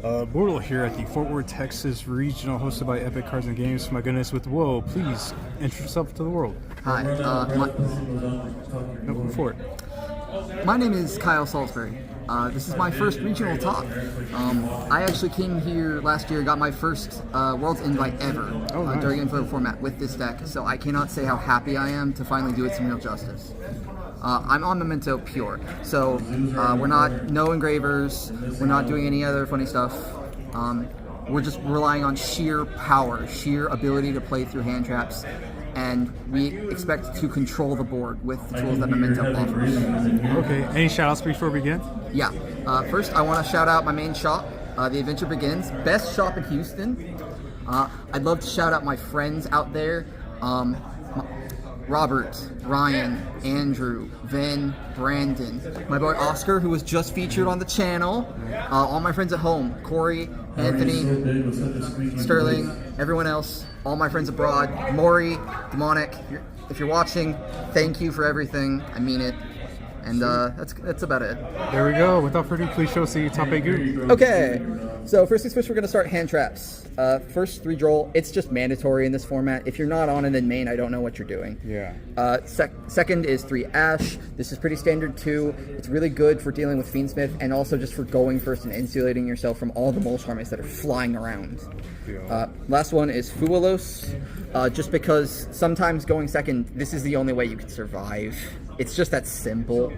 Bortle here at the Fort Worth, Texas Regional, hosted by Epic Cards and Games. My goodness, with Whoa, please introduce yourself to the world. Hi, No, before it. my name is Kyle Salisbury. This is my first regional talk. I actually came here last year, got my first Worlds invite ever nice. during info format with this deck, so I cannot say how happy I am to finally do it some real justice. I'm on Memento pure, so we're not no engravers, we're not doing any other funny stuff. We're just relying on sheer power, sheer ability to play through hand traps, and we expect to control the board with the tools that Memento offers. Okay, any shout outs before we begin? Yeah, first I want to shout out my main shop, The Adventure Begins, best shop in Houston. I'd love to shout out my friends out there, Robert, Ryan, Andrew, Vin, Brandon, my boy Oscar, who was just featured on the channel, all my friends at home, Corey, Anthony, Sterling, everyone else, all my friends abroad, Maury, Demonic, if you're watching, thank you for everything, I mean it, and that's about it. There we go. Without further ado, please show us the top 8 group. Okay, so first things first, we're going to start hand traps. First 3 draw, it's just mandatory in this format. If you're not on it in main, I don't know what you're doing. Yeah. Second is 3 Ash. This is pretty standard too. It's really good for dealing with Fiendsmith and also just for going first and insulating yourself from all the Mulch armies that are flying around. Yeah. Last one is Fuelos, just because sometimes going second, this is the only way you can survive. It's just that simple.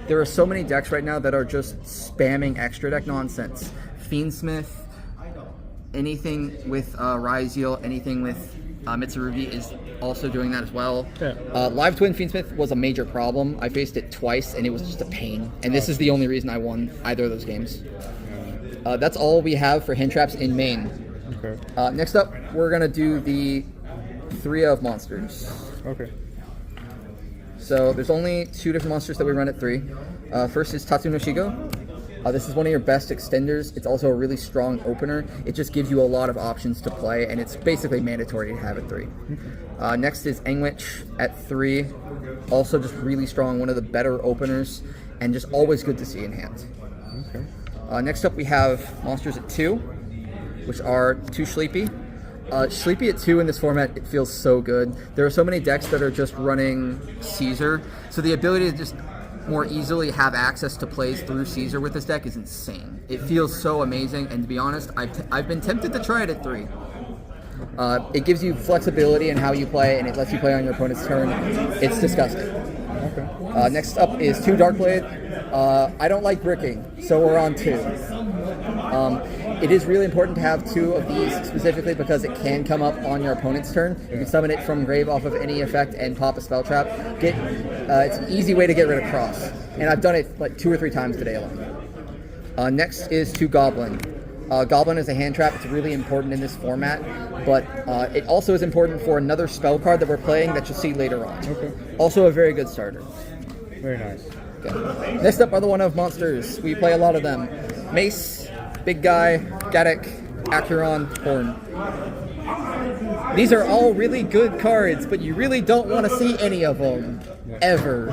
There are so many decks right now that are just spamming extra deck nonsense. Fiendsmith, anything with Ryziel, anything with Mitsurugi is also doing that as well. Yeah. Live Twin Fiendsmith was a major problem. I faced it twice and it was just a pain. And this is the only reason I won either of those games. That's all we have for hand traps in main. Okay. Next up, we're going to do the 3 of monsters. Okay. So there's only 2 different monsters that we run at 3. First is Tatsu no Shigo. This is one of your best extenders. It's also a really strong opener. It just gives you a lot of options to play, and it's basically mandatory to have at 3. Next is Engwich at 3. Also just really strong, one of the better openers, and just always good to see in hand. Okay. Next up we have monsters at 2, which are 2 Sleepy. Sleepy at 2 in this format, it feels so good. There are so many decks that are just running Caesar, so the ability to just more easily have access to plays through Caesar with this deck is insane. It feels so amazing, and to be honest, I've been tempted to try it at 3. It gives you flexibility in how you play, and it lets you play on your opponent's turn. It's disgusting. Okay. Next up is 2 Darkblade. I don't like bricking, so we're on 2. It is really important to have 2 of these specifically because it can come up on your opponent's turn. You can summon it from grave off of any effect and pop a spell trap. It's an easy way to get rid of Cross, and I've done it like 2 or 3 times today alone. Next is 2 Goblin. Goblin is a hand trap. It's really important in this format, but it also is important for another spell card that we're playing that you'll see later on. Okay. Also a very good starter. Very nice. Okay. Next up are the 1 of monsters. We play a lot of them. Mace, Big Guy, Gaddock, Acheron, Horn. These are all really good cards, but you really don't want to see any of them, ever.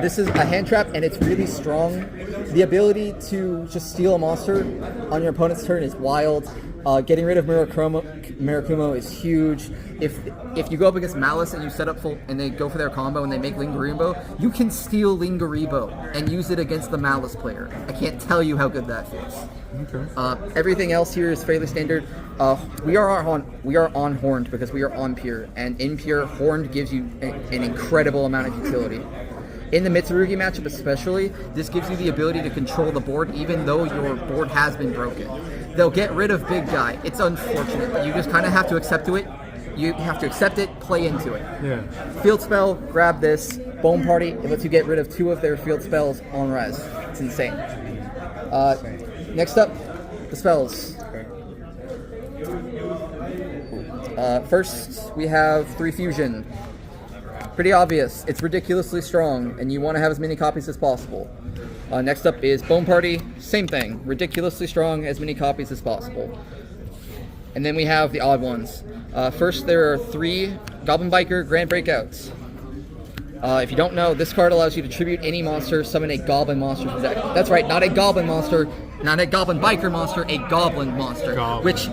This is a hand trap, and it's really strong. The ability to just steal a monster on your opponent's turn is wild. Getting rid of Mirakumo is huge. If you go up against Malice and you set up full, and they go for their combo and they make Lingaribo, you can steal Lingaribo and use it against the Malice player. I can't tell you how good that feels. Okay. Everything else here is fairly standard. We are on Horned because we are on Pure, and in Pure, Horned gives you an incredible amount of utility. In the Mitsurugi matchup especially, this gives you the ability to control the board even though your board has been broken. They'll get rid of Big Guy. It's unfortunate, but you just kind of have to accept it. You have to accept it, play into it. Yeah. Field spell, grab this. Bone Party, it lets you get rid of 2 of their field spells on res. It's insane. Next up, the spells. Okay. First, we have 3 Fusion. Pretty obvious. It's ridiculously strong, and you want to have as many copies as possible. Next up is Bone Party. Same thing. Ridiculously strong, as many copies as possible. And then we have the odd ones. First, there are 3 Goblin Biker Grand Breakouts. If you don't know, this card allows you to tribute any monster, summon a goblin monster from the deck. That's right, not a goblin monster, not a goblin biker monster, a goblin monster. Goblin. Which,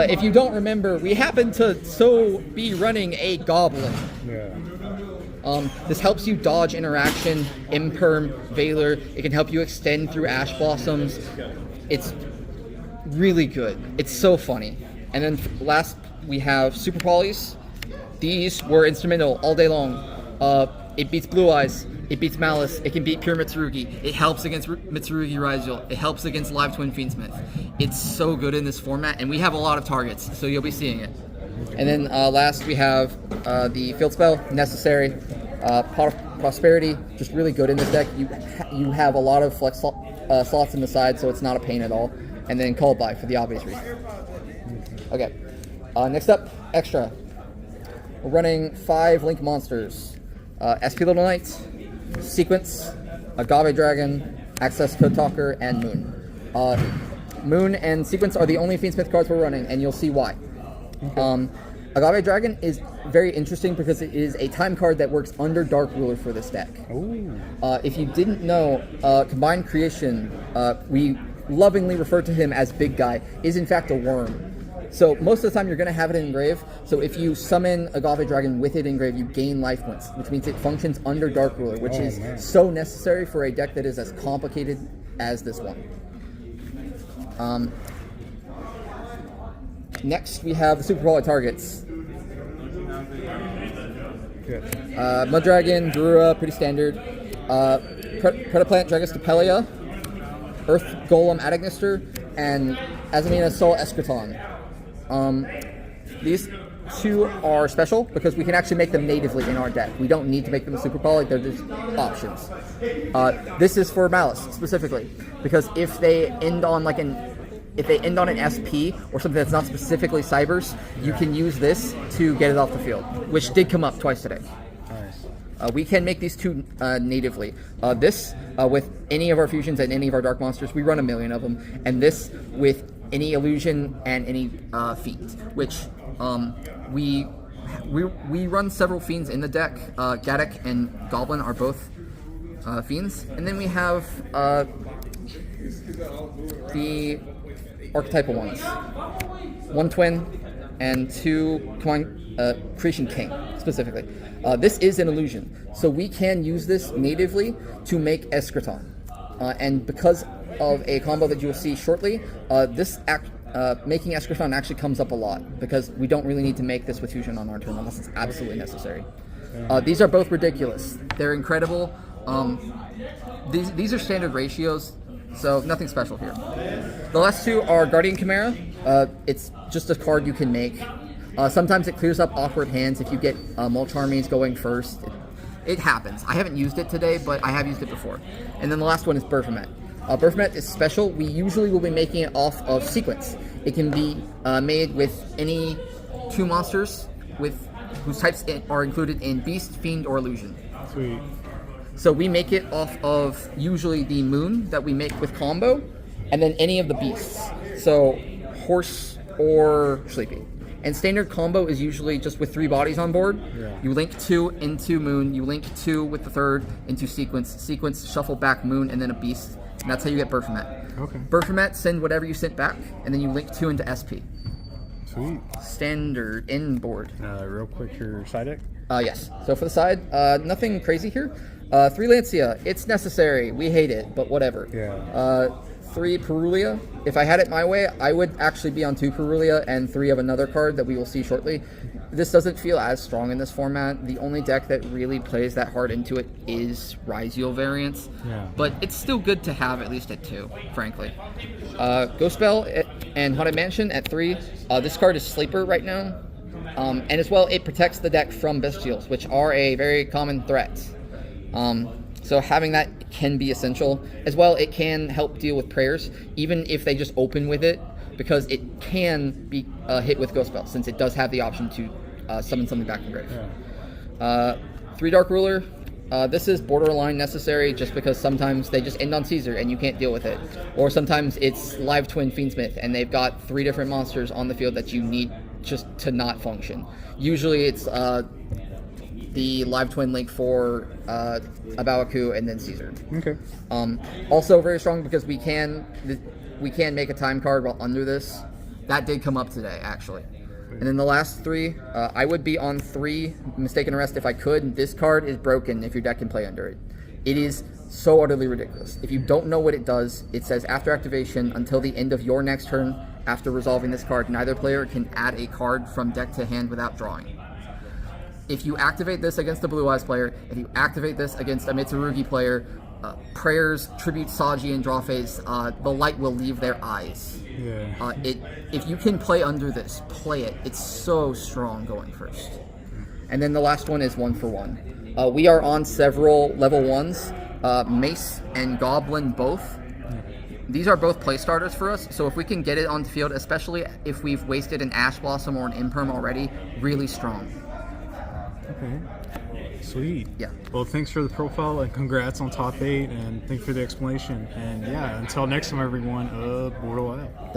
if you don't remember, we happen to be running a goblin. Yeah. This helps you dodge interaction, imperm, Veiler. It can help you extend through Ash Blossoms. It's really good. It's so funny. And then last, we have Super Polys. These were instrumental all day long. It beats Blue Eyes. It beats Malice. It can beat Pure Mitsurugi. It helps against Mitsurugi Raizul. It helps against Live Twin Fiendsmith. It's so good in this format, and we have a lot of targets, so you'll be seeing it. And then last, we have the Field Spell, Necessary. Pot of Prosperity, just really good in this deck. You have a lot of flex slots in the side, so it's not a pain at all. And then Called By for the obvious reason. Okay, next up, Extra. We're running 5 Link monsters. SP Little Knight, Sequence, Agave Dragon, Access Code Talker, and Moon. Moon and Sequence are the only Fiendsmith cards we're running, and you'll see why. Agave Dragon is very interesting because it is a time card that works under Dark Ruler for this deck. If you didn't know, Combined Creation, we lovingly refer to him as Big Guy, is in fact a worm. So most of the time you're going to have it engraved. So if you summon Agave Dragon with it engraved, you gain life points, which means it functions under Dark Ruler, which is so necessary for a deck that is as complicated as this one. Next, we have the Super Poly targets. Mudragon, Drura, pretty standard. Predaplant, Dragus Stapelia, Earth Golem, Adagnister, and Azamina Sol Escriton. These two are special because we can actually make them natively in our deck. We don't need to make them a Super Poly, they're just options. This is for Malice, specifically, because if they end on an SP or something that's not specifically Cybers, you can use this to get it off the field, which did come up twice today. We can make these two natively. This with any of our fusions and any of our dark monsters, we run 1 million of them, and this with any illusion and any feat, which we run several fiends in the deck. Gaddock and Goblin are both fiends, and then we have the archetypal ones. 1 Twin and 2 Creation King, specifically. This is an illusion, so we can use this natively to make Escriton. And because of a combo that you will see shortly, making Escriton actually comes up a lot, because we don't really need to make this with fusion on our turn unless it's absolutely necessary. These are both ridiculous. They're incredible. These are standard ratios, so nothing special here. The last two are Guardian Chimera. It's just a card you can make. Sometimes it clears up awkward hands if you get Mulch Armies going first. It happens. I haven't used it today, but I have used it before. And then the last one is Baphomet. Baphomet is special. We usually will be making it off of Sequence. It can be made with any 2 monsters whose types are included in Beast, Fiend, or Illusion. Sweet. So we make it off of usually the Moon that we make with combo, and then any of the beasts. So Horse or Sleepy. And standard combo is usually just with 3 bodies on board. Yeah. You link 2 into Moon, you link 2 with the 3rd into Sequence, shuffle back Moon, and then a beast. And that's how you get Baphomet. Okay. Baphomet, send whatever you sent back, and then you link 2 into SP. Sweet. Standard in board. Real quick, your side deck? Yes. So for the side, nothing crazy here. 3 Lancia, it's necessary. We hate it, but whatever. Yeah. 3 Perulia. If I had it my way, I would actually be on 2 Perulia and 3 of another card that we will see shortly. This doesn't feel as strong in this format. The only deck that really plays that hard into it is Raizul variants. Yeah. But it's still good to have at least at 2, frankly. Ghost Bell and Haunted Mansion at 3. This card is Sleeper right now. And as well, it protects the deck from Bestials, which are a very common threat. So having that can be essential. As well, it can help deal with prayers, even if they just open with it, because it can be hit with Ghost Bell, since it does have the option to summon something back from grave. Yeah. 3 Dark Ruler. This is borderline necessary just because sometimes they just end on Caesar and you can't deal with it. Or sometimes it's Live Twin Fiendsmith and they've got 3 different monsters on the field that you need just to not function. Usually it's the live twin link for Abawaku and then Caesar. Okay. Also very strong because we can make a time card while under this. That did come up today, actually. And then the last 3, I would be on 3 Mistaken Arrest if I could. This card is broken if your deck can play under it. It is so utterly ridiculous. If you don't know what it does, it says after activation, until the end of your next turn, after resolving this card, neither player can add a card from deck to hand without drawing. If you activate this against a Blue Eyes player, if you activate this against a Mitsurugi player, prayers, tribute Saji, and draw phase, the light will leave their eyes. Yeah. If you can play under this, play it. It's so strong going first. And then the last one is 1 for 1. We are on several level 1s, Mace and Goblin both. These are both play starters for us, so if we can get it on the field, especially if we've wasted an Ash Blossom or an Imperm already, really strong. Okay. Sweet. Yeah. Well, thanks for the profile and congrats on top 8, and thanks for the explanation. And yeah, until next time, everyone, Bortle out.